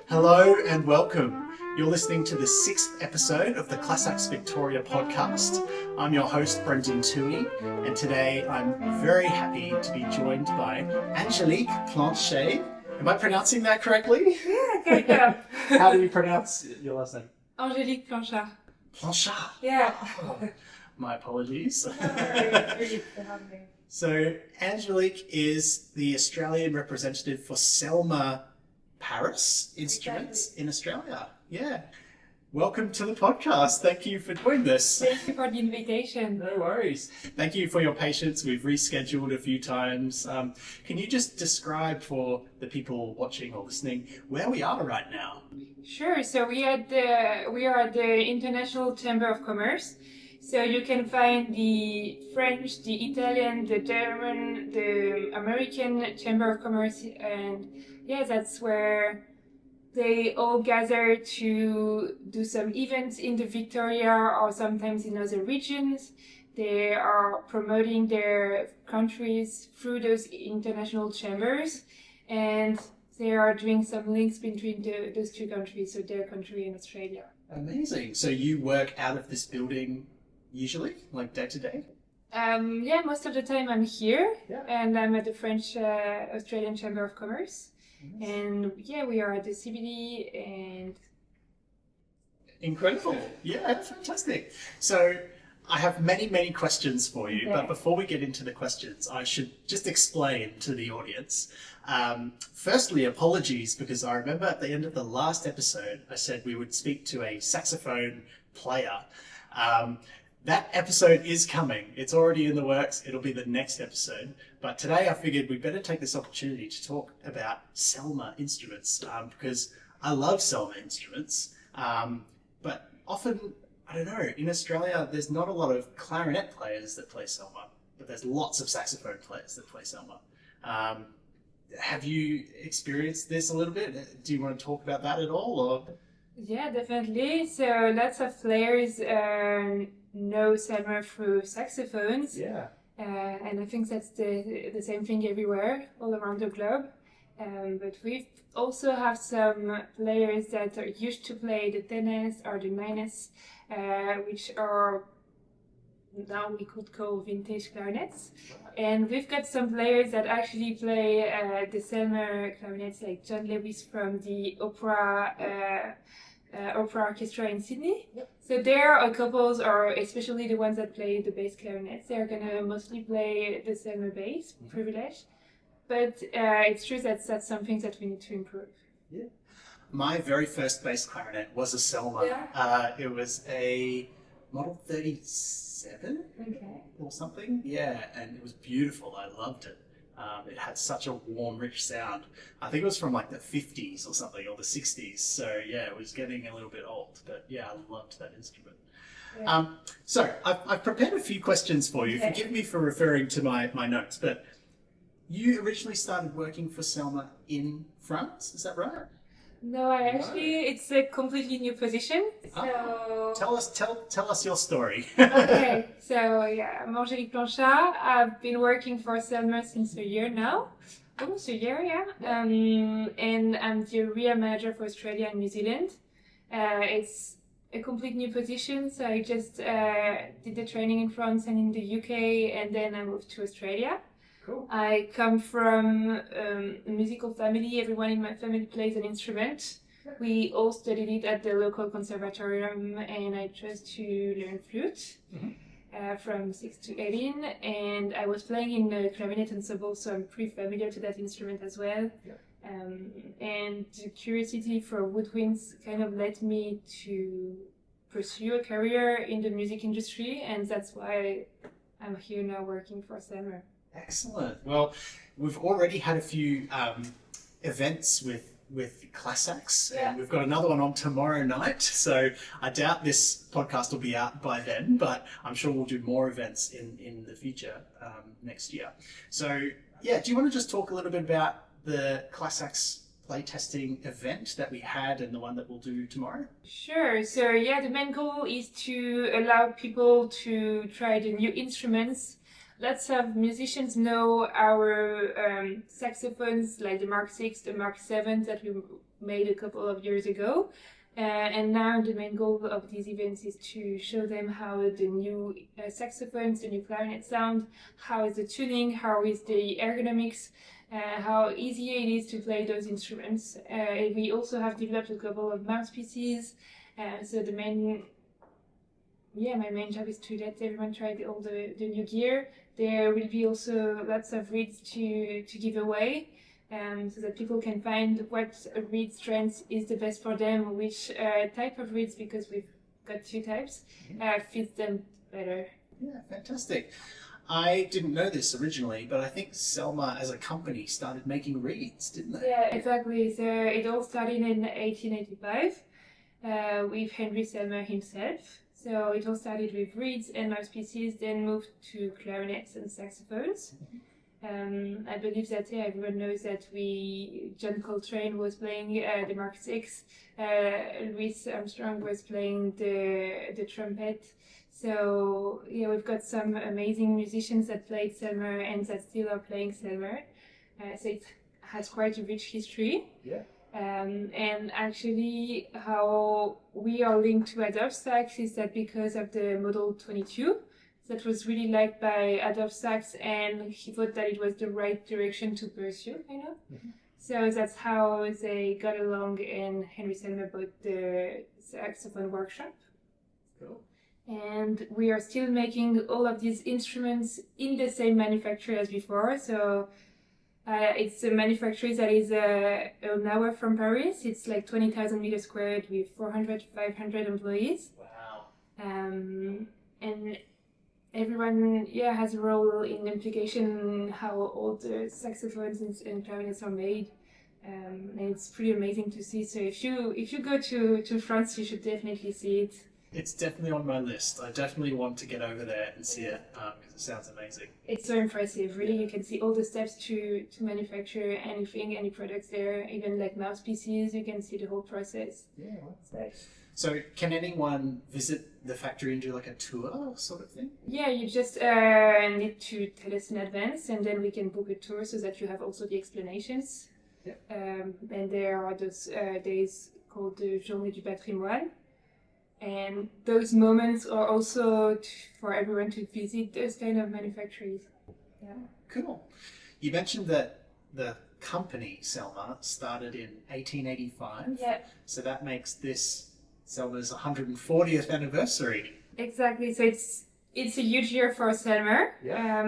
Hello and welcome. You're listening to the 6th episode of the Clasax Victoria podcast. I'm your host, Brendan Toohey, and today I'm very happy to be joined by Angelique Planchat. Am I pronouncing that correctly? Yeah, good job. How do you pronounce your last name? Angelique Planchat. Planchat. Yeah. Oh, my apologies. Really. So, Angelique is the Australian representative for Selmer Paris Instruments in Australia. Yeah. Welcome to the podcast. Thank you for doing this. Thank you for the invitation. No worries. Thank you for your patience. We've rescheduled a few times. Can you just describe for the people watching or listening where we are right now? Sure. So we are at the International Chamber of Commerce. So you can find the French, the Italian, the German, the American Chamber of Commerce, and yeah, that's where they all gather to do some events in the Victoria or sometimes in other regions. They are promoting their countries through those international chambers, and they are doing some links between those two countries, so their country and Australia. Amazing. So you work out of this building usually, like day to day? Yeah, most of the time I'm here, Yeah. and I'm at the French Australian Chamber of Commerce. Nice. And yeah, we are at the CBD and... Incredible. Yeah, fantastic. So I have many questions for you, but before we get into the questions, I should just explain to the audience. Firstly, apologies, because I remember at the end of the last episode, I said we would speak to a saxophone player. That episode is coming. It's already in the works. It'll be the next episode. But today I figured we'd better take this opportunity to talk about Selmer instruments, because I love Selmer instruments. But often, I don't know, in Australia, there's not a lot of clarinet players that play Selmer, but there's lots of saxophone players that play Selmer. Have you experienced this a little bit? Do you want to talk about that at all? Or? Yeah, definitely. So lots of players know Selmer through saxophones. Yeah. And I think that's the same thing everywhere, all around the globe. But we also have some players that are used to play the tenors or the minus, which are now we could call vintage clarinets. And we've got some players that actually play the Selmer clarinets, like John Lewis from the Opera Orchestra in Sydney. Yep. So there are couples, or especially the ones that play the bass clarinets, they're gonna mostly play the Selmer bass, privilege. But it's true that that's something that we need to improve. Yeah. My very first bass clarinet was a Selmer. Yeah. It was a Model 37 or something. Yeah, and it was beautiful. I loved it. It had such a warm, rich sound. I think it was from like the 50s or something, or the 60s. So yeah, it was getting a little bit old, but yeah, I loved that instrument. Yeah. So I've prepared a few questions for you. Okay. Forgive me for referring to my notes, but you originally started working for Selmer in France, is that right? No, it's a completely new position. So tell us your story. Okay, so yeah, I'm Angelique Planchat. I've been working for Selmer since a year now, almost a year, yeah. And I'm the area manager for Australia and New Zealand. It's a complete new position, so I just did the training in France and in the UK, and then I moved to Australia. Cool. I come from a musical family. Everyone in my family plays an instrument. We all studied it at the local conservatorium, and I chose to learn flute from 6 to 18. And I was playing in the clarinet ensemble, so I'm pretty familiar to that instrument as well. Yeah. And the curiosity for woodwinds kind of led me to pursue a career in the music industry, and that's why I'm here now working for Selmer. Excellent. Well, we've already had a few events with Clasax, and we've got another one on tomorrow night. So I doubt this podcast will be out by then, but I'm sure we'll do more events in the future next year. So yeah, do you want to just talk a little bit about the Clasax playtesting event that we had and the one that we'll do tomorrow? Sure. So yeah, the main goal is to allow people to try the new instruments lots of musicians know our saxophones, like the Mark 6, the Mark 7 that we made a couple of years ago. And now the main goal of these events is to show them how the new saxophones, the new clarinet sound, how is the tuning, how is the ergonomics, how easy it is to play those instruments. We also have developed a couple of mouthpieces. So my main job is to let everyone try all the new gear. There will be also lots of reeds to give away. So that people can find what reed strength is the best for them, which type of reeds, because we've got 2 types, fits them better. Yeah, fantastic. I didn't know this originally, but I think Selmer as a company started making reeds, didn't they? Yeah, exactly. So it all started in 1885 with Henri Selmer himself. So it all started with reeds and mouthpieces, then moved to clarinets and saxophones. I believe that everyone knows that John Coltrane was playing the Mark 6, Louis Armstrong was playing the trumpet. So we've got some amazing musicians that played Selmer and that still are playing Selmer. So it has quite a rich history. Yeah. And actually how we are linked to Adolphe Sax is that because of the Model 22, that was really liked by Adolphe Sax, and he thought that it was the right direction to pursue, Mm-hmm. So that's how they got along, and Henri Selmer bought the saxophone workshop. Cool. And we are still making all of these instruments in the same manufacturer as before. So it's a manufacturer that is an hour from Paris. It's like 20,000 meters squared with 400, 500 employees. Wow. And everyone has a role in implication how all the saxophones and clarinets are made, and it's pretty amazing to see. So if you go to France, you should definitely see it. It's definitely on my list. I definitely want to get over there and see it because it sounds amazing. It's so impressive, really. You can see all the steps to manufacture anything, any products there, even like mouthpieces. You can see the whole process. Yeah. So can anyone visit the factory and do like a tour sort of thing? Yeah, you just need to tell us in advance, and then we can book a tour so that you have also the explanations. Yeah. And there are those days called the Journée du Patrimoine. And those moments are also for everyone to visit those kind of manufacturers. Yeah. Cool. You mentioned that the company Selmer started in 1885. Yeah. So that makes this Selmer's 140th anniversary. Exactly. So it's a huge year for Selmer. Yeah.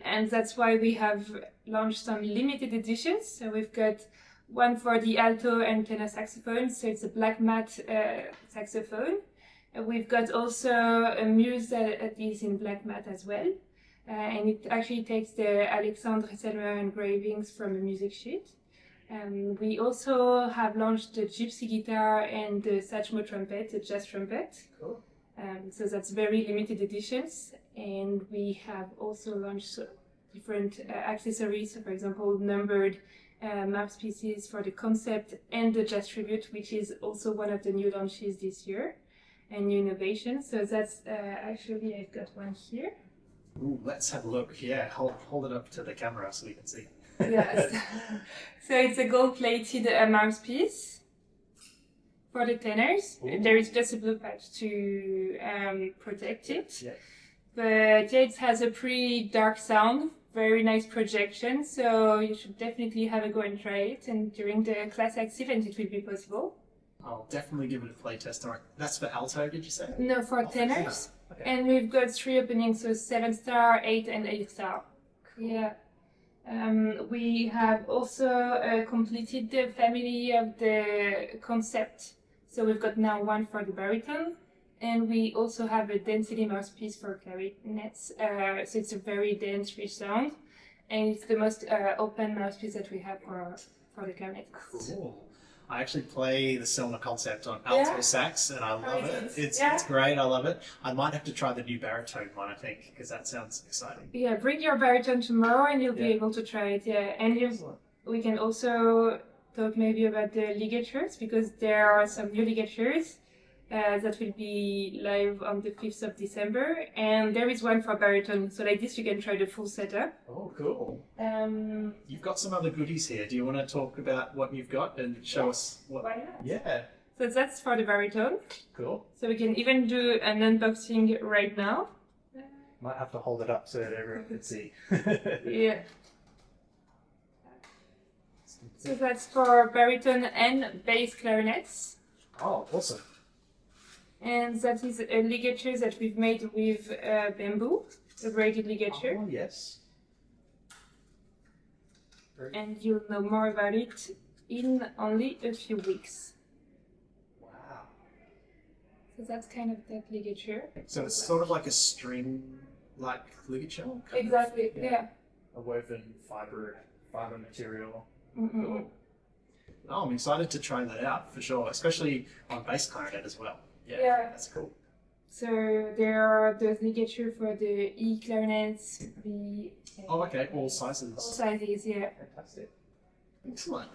And that's why we have launched some limited editions. So we've got one for the alto and tenor saxophone. So it's a black matte saxophone. We've got also a muse that is in black matte as well. And it actually takes the Alexandre Selmer engravings from a music sheet. We also have launched the gypsy guitar and the Satchmo trumpet, the jazz trumpet. Cool. So that's very limited editions. And we have also launched different accessories. So for example, numbered mouthpieces for the concept and the jazz tribute, which is also one of the new launches this year and new innovations. So that's actually, I've got one here. Ooh, let's have a look. Yeah, hold it up to the camera so we can see. Yes. So it's a gold-plated mouthpiece for the tenors. Ooh. There is just a blue patch to protect it. Yeah. But yeah, it has a pretty dark sound, very nice projection, so you should definitely have a go and try it. And during the Clasax event, it will be possible. I'll definitely give it a play test. All right. That's for alto, did you say? No, for tenors. Okay. And we've got 3 openings, so 7-star, 8 and 8-star. Cool. Yeah. We have also completed the family of the concept. So we've got now one for the baritone, and we also have a density mouthpiece for clarinets. So it's a very dense, rich sound, and it's the most open mouthpiece that we have for the clarinet. Cool. I actually play the Selmer concept on alto sax, and I love it. It's great. I love it. I might have to try the new baritone one, I think, because that sounds exciting. Yeah, bring your baritone tomorrow, and you'll be able to try it. Yeah, and we can also talk maybe about the ligatures, because there are some new ligatures. that will be live on the 5th of December. And there is one for baritone. So like this, you can try the full setup. Oh, cool. You've got some other goodies here. Do you want to talk about what you've got and show us what? Why not? Yeah. So that's for the baritone. Cool. So we can even do an unboxing right now. Might have to hold it up so that everyone can see. Yeah. So that's for baritone and bass clarinets. Oh, awesome. And that is a ligature that we've made with bamboo, a braided ligature. Oh, yes. Great. And you'll know more about it in only a few weeks. Wow. So that's kind of that ligature. So it's sort of like a string-like ligature? kind of? Exactly, yeah. A woven fiber material. Mm-mm. Cool. Oh, I'm excited to try that out for sure, especially on bass clarinet as well. Yeah. That's cool. So there are those ligature for the E clarinets, the Oh, okay, all sizes. all sizes, yeah. Fantastic. Excellent.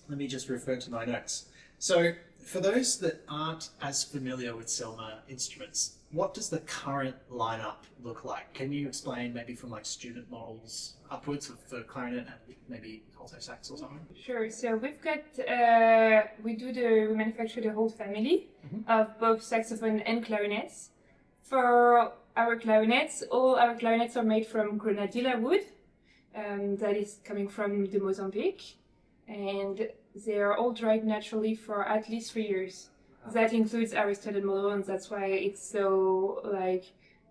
Let me just refer to my notes. So, for those that aren't as familiar with Selmer instruments, what does the current lineup look like? Can you explain maybe from like student models upwards for clarinet and maybe alto sax or something? Sure. So we've got we manufacture the whole family of both saxophone and clarinets. For our clarinets, all our clarinets are made from grenadilla wood, that is coming from the Mozambique, and they are all dried naturally for at least 3 years. That includes our standard model, and that's why it's so like.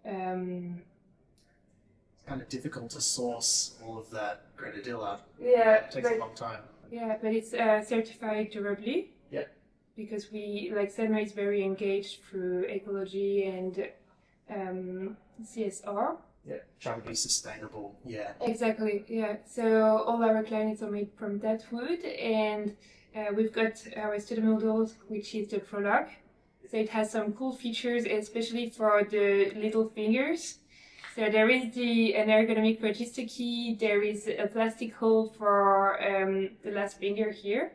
It's kind of difficult to source all of that grenadilla. Yeah, It takes a long time. Yeah, but it's certified durably. Yep. Because we, like Selmer is very engaged through ecology and CSR. Yeah, trying to be sustainable. Yeah. Exactly, yeah. So all our clarinets are made from that wood, and we've got our studio models, which is the prologue. So it has some cool features, especially for the little fingers. So there is an ergonomic register key, there is a plastic hole for the last finger here.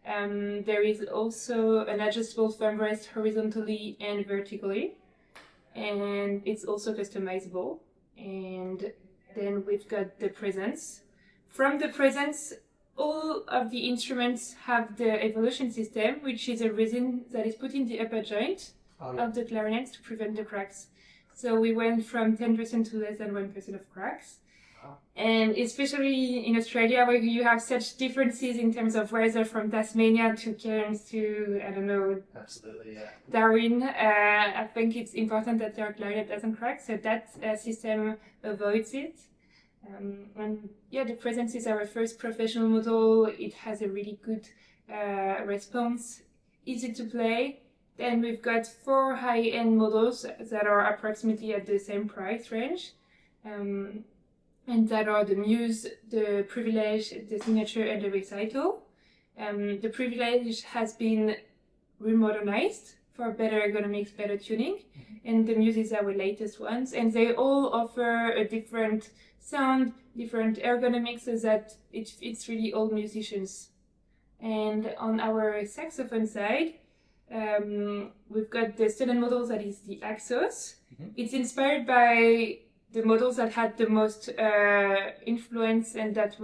There is also an adjustable thumb rest horizontally and vertically. And it's also customizable. And then we've got the presence. From the presence, all of the instruments have the evolution system, which is a resin that is put in the upper joint of the clarinets to prevent the cracks. So we went from 10% to less than 1% of cracks. And especially in Australia, where you have such differences in terms of weather from Tasmania to Cairns to, I don't know, Absolutely, yeah. Darwin, I think it's important that your clarinet doesn't crack, so that system avoids it. And yeah, the Presence is our first professional model. It has a really good response, easy to play. Then we've got 4 high-end models that are approximately at the same price range. And that are the Muse, the Privilege, the Signature, and the Recital. The Privilege has been remodernized for better ergonomics, better tuning, and the Muse is our latest ones. And they all offer a different sound, different ergonomics, so that it fits really all musicians. And on our saxophone side, we've got the student model that is the Axos. It's inspired by the models that had the most influence and that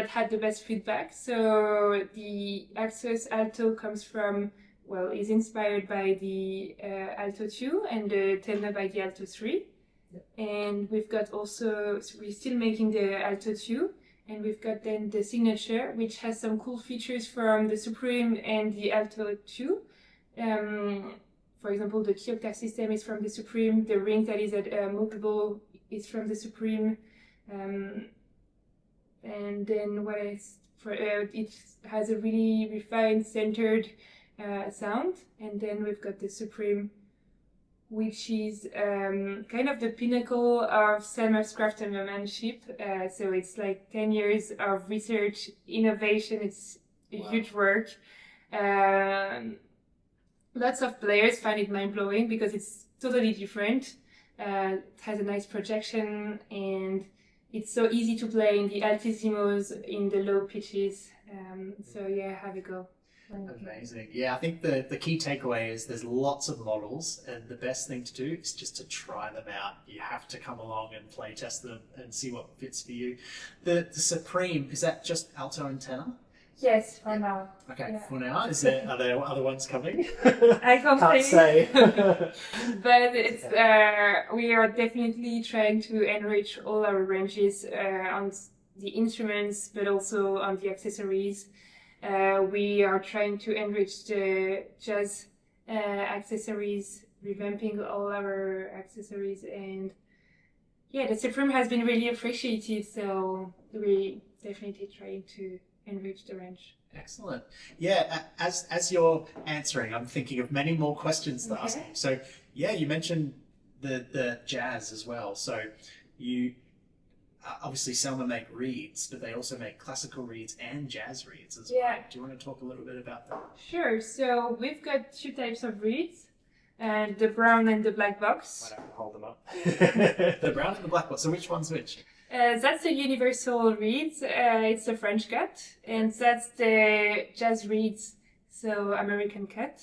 had the best feedback. So the Axos Alto comes from, is inspired by the Alto 2 and the tenor by the Alto 3. Yep. And we've got also, we're still making the Alto 2, and we've got then the Signature, which has some cool features from the Supreme and the Alto 2. For example, the key octave system is from the Supreme, the ring that is movable is from the Supreme, and then what else? It has a really refined, centered sound, and then we've got the Supreme, which is kind of the pinnacle of Selmer's craftsmanship. So it's like 10 years of research, innovation, it's a huge work. Lots of players find it mind-blowing because it's totally different. It has a nice projection, and it's so easy to play in the altissimos, in the low pitches. So yeah, have a go. Amazing. Yeah, I think the key takeaway is there's lots of models, and the best thing to do is just to try them out. You have to come along and play test them and see what fits for you. The Supreme, is that just alto and tenor? Yes, for now. Okay, for now. Are there other ones coming? I can't say. But it's we are definitely trying to enrich all our ranges on the instruments, but also on the accessories. We are trying to enrich the jazz accessories, revamping all our accessories, and yeah, the Supreme has been really appreciated, so we definitely trying to enrich the range. Excellent. Yeah, as you're answering, I'm thinking of many more questions to ask you. So yeah, you mentioned the jazz as well. So you obviously Selmer make reeds, but they also make classical reeds and jazz reeds as well. Do you want to talk a little bit about that? Sure. So we've got two types of reeds, and the brown and the black box. Might have to hold them up. The brown and the black box. So which one's which? That's the universal reeds. It's a French cut, and that's the jazz reeds, so American cut.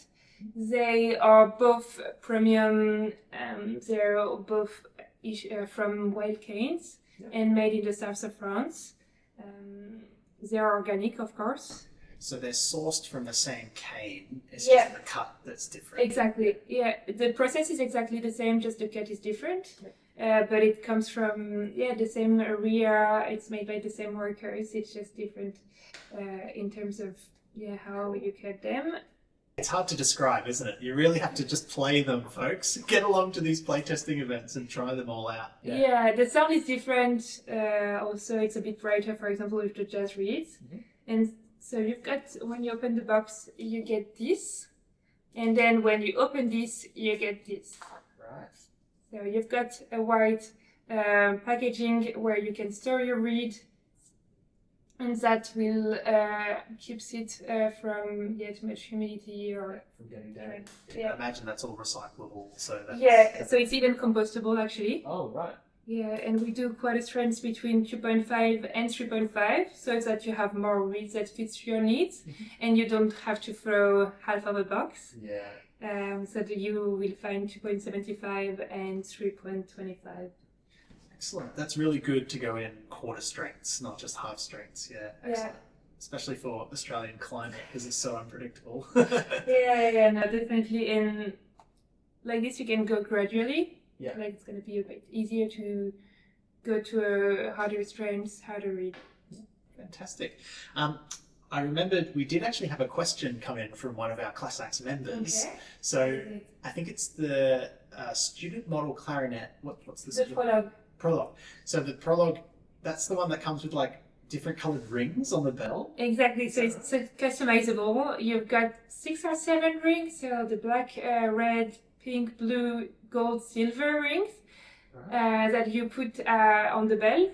They are both premium. They're both from wild canes and made in the south of France. They're organic, of course. So they're sourced from the same cane. It's just the cut that's different. Exactly. Yeah, the process is exactly the same, just the cut is different. But it comes from the same area. It's made by the same workers. It's just different in terms of how you cut them. It's hard to describe, isn't it? You really have to just play them, folks. Get along to these playtesting events and try them all out. Yeah, the sound is different. Also, it's a bit brighter, for example, with the jazz reeds. And so you've got, when you open the box, you get this. And then when you open this, you get this. Right. So you've got a white packaging where you can store your reed, and that will keeps it from too much humidity or from getting down. I imagine that's all recyclable. So that's... so it's even compostable actually. Oh right. Yeah, and we do quite a strength between 2.5 and 3.5, so that you have more reeds that fits your needs, and you don't have to throw half of a box. So that you will find 2.75 and 3.25. Excellent. That's really good to go in quarter strengths, not just half strengths. Yeah, excellent. Especially for Australian climate, because it's so unpredictable. No, definitely. And like this, you can go gradually. Like it's going to be a bit easier to go to a harder strengths, harder reed. Fantastic. I remembered we did actually have a question come in from one of our Clasax members. So I think it's the student model clarinet. What's the prologue. Prologue. So the prologue, that's the one that comes with like different coloured rings on the bell. Exactly. So it's customizable. You've got 6 or 7 rings. So the black, red, pink, blue, gold, silver rings that you put on the bell.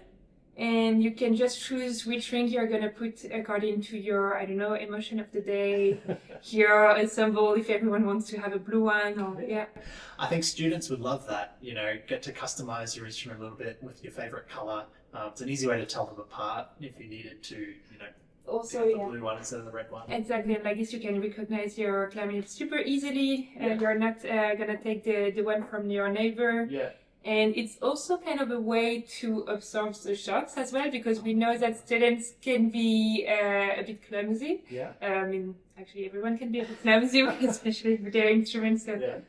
And you can just choose which ring you're going to put according to your, I don't know, emotion of the day, your ensemble, if everyone wants to have a blue one. Or I think students would love that, get to customize your instrument a little bit with your favorite color. It's an easy way to tell them apart if you needed to, also pick up the blue one instead of the red one. Exactly, and like this you can recognize your clarinet super easily. You're not going to take the one from your neighbor. And it's also kind of a way to absorb the shocks as well, because we know that students can be a bit clumsy. I mean, actually everyone can be a bit clumsy, especially with their instruments. So,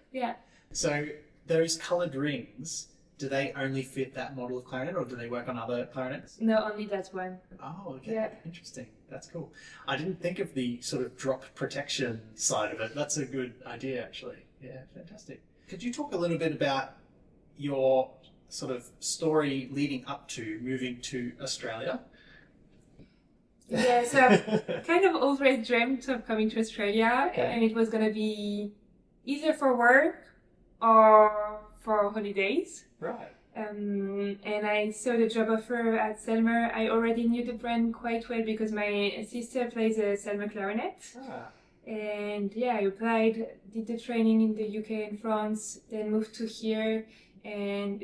So those coloured rings, do they only fit that model of clarinet, or do they work on other clarinets? No, only that one. Oh, okay. Interesting. That's cool. I didn't think of the sort of drop protection side of it. That's a good idea, actually. Yeah, fantastic. Could you talk a little bit about your sort of story leading up to moving to Australia? So kind of always dreamt of coming to Australia, and it was going to be either for work or for holidays. Right. And I saw the job offer at Selmer. I already knew the brand quite well because my sister plays a Selmer clarinet. And I applied, did the training in the UK and France, then moved to here. And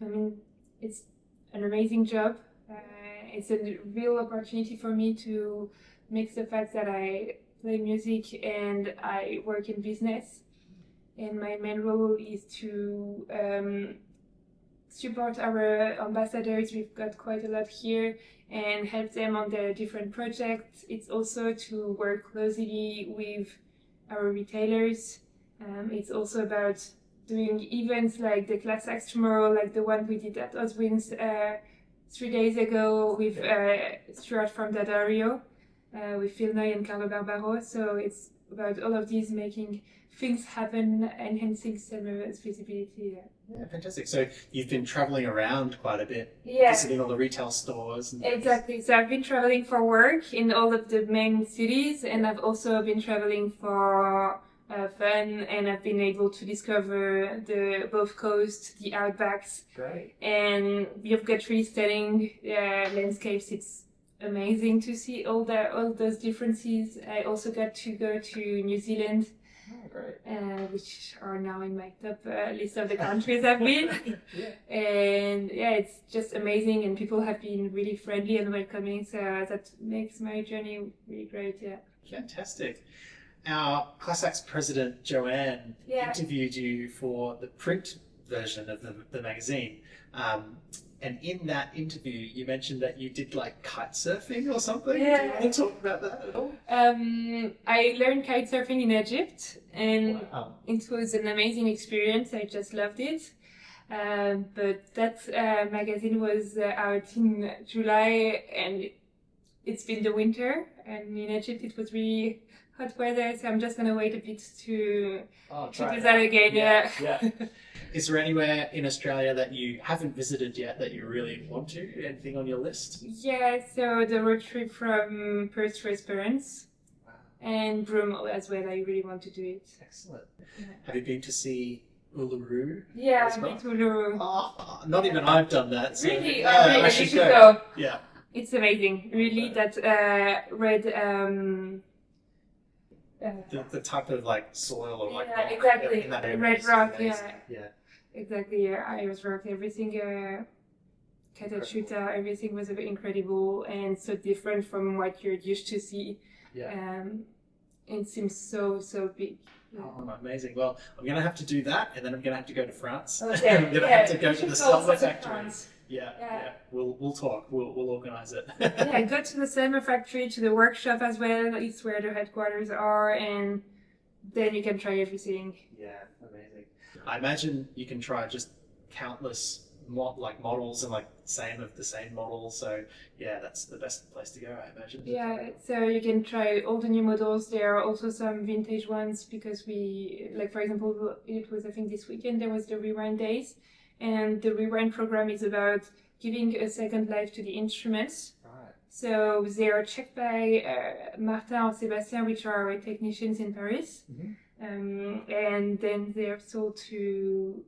I mean, it's an amazing job. It's a real opportunity for me to mix the fact that I play music and I work in business. And my main role is to support our ambassadors. We've got quite a lot here and help them on their different projects. It's also to work closely with our retailers. It's also about doing events like the Clasax tomorrow, like the one we did at Oswins 3 days ago with Stuart from Dadario, with Phil Noy and Carlo Barbaro. So it's about all of these making things happen, enhancing Selmer's visibility. Yeah, fantastic. So you've been traveling around quite a bit, visiting all the retail stores. And exactly. So I've been traveling for work in all of the main cities, and I've also been traveling for fun, and I've been able to discover the both coasts, the outbacks. Great. And you've got really stunning landscapes. It's amazing to see all those differences. I also got to go to New Zealand. Oh, great. Which are now in my top list of the countries I've been. And it's just amazing, and people have been really friendly and welcoming, so that makes my journey really great. Fantastic. Our Clasax president Joanne interviewed you for the print version of the magazine. And in that interview, you mentioned that you did like kite surfing or something. Yeah. Do you want to talk about that at all? I learned kite surfing in Egypt, and Wow. it was an amazing experience. I just loved it. But that magazine was out in July, and it's been the winter, and in Egypt it was really hot weather, so I'm just going to wait a bit to do that again. Yeah. Is there anywhere in Australia that you haven't visited yet that you really want to? Anything on your list? Yeah, so the road trip from Perth to Esperance and Broome as well. I really want to do it. Excellent. Yeah. Have you been to see Uluru? Yeah, I've been to Uluru. Oh, not even I've done that. So really? I you should should go. Yeah. It's amazing. Really, that red... the type of like soil or like rock exactly. in that area. Red rock, Yeah. Exactly, Iris rock, everything, Katachuta, everything was incredible and so different from what you're used to see. Yeah. It seems so big. Oh, amazing. Well, I'm going to have to do that, and then I'm going to have to go to France. Okay. I'm going to have to go to the Selmer factory. Yeah. We'll talk. We'll organise it. Go to the Selmer factory, to the workshop as well. It's where the headquarters are, and then you can try everything. Yeah, amazing. I imagine you can try just countless models and like the same model. So yeah, that's the best place to go, I imagine. Yeah, so you can try all the new models. There are also some vintage ones because we, like for example, it was I think this weekend there was the Rewind Days, and the Rewind program is about giving a second life to the instruments. Right. So they are checked by Martin or Sébastien, which are our technicians in Paris. Mm-hmm. And then they are sold to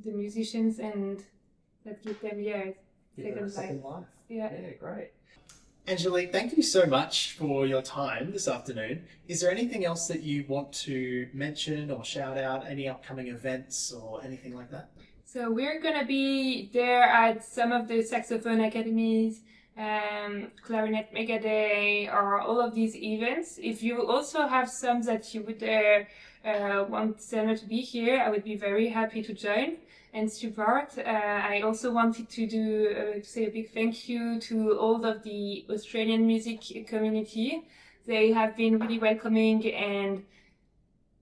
the musicians, and that gives them second life. Yeah, great. Angelique, thank you so much for your time this afternoon. Is there anything else that you want to mention or shout out? Any upcoming events or anything like that? So we're gonna be there at some of the saxophone academies, Clarinet Mega Day, or all of these events. If you also have some that you would want Selmer to be here, I would be very happy to join and support. I also wanted to say a big thank you to all of the Australian music community. They have been really welcoming, and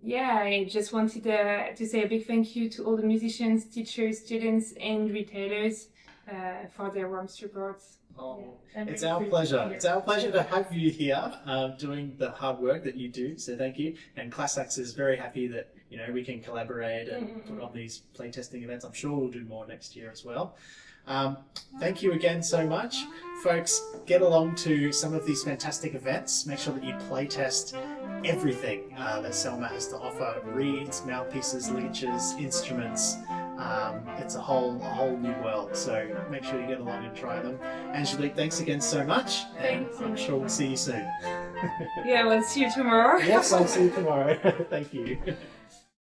I just wanted to say a big thank you to all the musicians, teachers, students, and retailers for their warm support. It's our pleasure. It's our pleasure to have you here doing the hard work that you do. So thank you. And Clasax is very happy that we can collaborate and put on these playtesting events. I'm sure we'll do more next year as well. Thank you again so much. Folks, get along to some of these fantastic events. Make sure that you playtest everything that Selmer has to offer: reeds, mouthpieces, leeches, instruments. It's a whole new world, so make sure you get along and try them. Angelique, thanks again so much, and I'm sure we'll see you soon. We'll see you tomorrow. Yes, I'll see you tomorrow. Thank you.